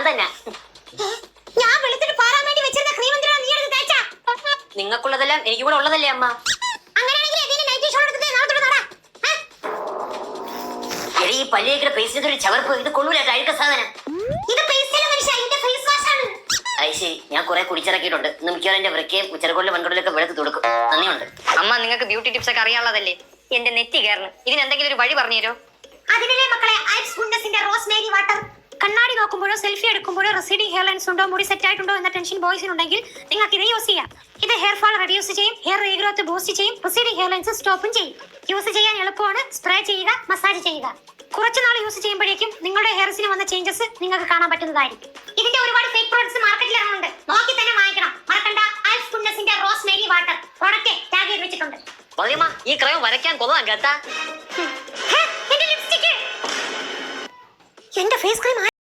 തന്നെ. ഞാൻ വെളുത്തിട്ട് പാറാൻ വേണ്ടി വെച്ചിരുന്ന ക്രീം എന്തിനാ നീ എടുത്ത് തേച്ചാ? നിങ്ങൾക്കുള്ളതെല്ലാം എനിക്ക് കൂടെ ഉള്ളതല്ലേ അമ്മ? അങ്ങനെയാണെങ്കിൽ ഇതിന് നൈറ്റ് ഷോ എടുത്ത് നാളെ തൊട്ട് നടാ. എടി ഈ പല്ലിയേക്കിടെ പേസ്റ്റിന്റെ ഒരു ചവർപ്പ്, ഇത് കൊള്ളൂല അഴുക്ക സാധനം. ഇത് പേസ്റ്റല്ല മനുഷ്യ, ഇതിന്റെ ഫേസ് വാഷ് ആണ്. ഐശി, ഞാൻ കുറെ കുടിച്ചിറക്കിയിട്ടുണ്ട്. ഇന്ന് മിക്കവാറും എന്റെ വൃക്കയും ഉച്ചരക്കൊള്ളിലും വൻകൊള്ളിലൊക്കെ വെളുത്ത് കൊടുക്കും. നന്ദിയുണ്ട് അമ്മ. നിങ്ങൾക്ക് ബ്യൂട്ടി ടിപ്സ് ഒക്കെ അറിയാനുള്ളതല്ലേ? എന്റെ നെറ്റി കയറണം. ഇതിന് എന്തെങ്കിലും ഒരു വഴി പറഞ്ഞു തരോ? അതിനല്ലേ മക്കളെ ഐബ്സ് ഗുഡ്നസിന്റെ റോസ്മേരി വാട്ടർ. കണ്ണാടി നോക്കുമ്പോഴോ സെൽഫി എടുക്കുമ്പോഴോ റെസിഡിങ് ഹെയർ ലൈൻസ് ഉണ്ടോ, മുടി സെറ്റ് ആയിട്ടുണ്ടോ എന്ന ടെൻഷൻ ബോയ്സിനുണ്ടെങ്കിൽ നിങ്ങൾക്ക് ഇത് യൂസ് ചെയ്യാം. ഇത് ഹെയർ ഫാൾ റെഡ്യൂസ് ചെയ്യും, ഹെയർ റീഗ്രോത്ത് ബൂസ്റ്റ് ചെയ്യും, റെസിഡിങ് ഹെയർ ലൈൻസ് സ്റ്റോപ്പും ചെയ്യും. യൂസ് ചെയ്യാൻ എളുപ്പമാണ്. സ്പ്രേ ചെയ്യുക, മസാജ് ചെയ്യുക. കുറച്ചുനാൾ യൂസ് ചെയ്യുമ്പോഴേക്കും നിങ്ങളുടെ ഹെയർസിന് വന്ന ചേഞ്ചസ് നിങ്ങൾക്ക് കാണാൻ പറ്റുന്നതായിരിക്കും. ഇതിന്റെ ഒരുപാട് ഫേക്ക് പ്രോഡക്ട്സ് മാർക്കറ്റിൽ ഇറങ്ങുന്നുണ്ട്. നോക്കി തന്നെ വാങ്ങിക്കണം. മറക്കണ്ട, ഐബ്സ് ഗുഡ്നസിന്റെ റോസ്മേരി വാട്ടർ പ്രോഡക്റ്റ് ടാഗ് ചെയ്ത് വെച്ചിട്ടുണ്ട്. പതിയമ്മ, ഈ ക്രയം വരയ്ക്കാൻ കൊള്ളാം കേട്ടാ. എന്റെ ലിപ്സ്റ്റിക്, എന്റെ ഫേസ് ക്രീം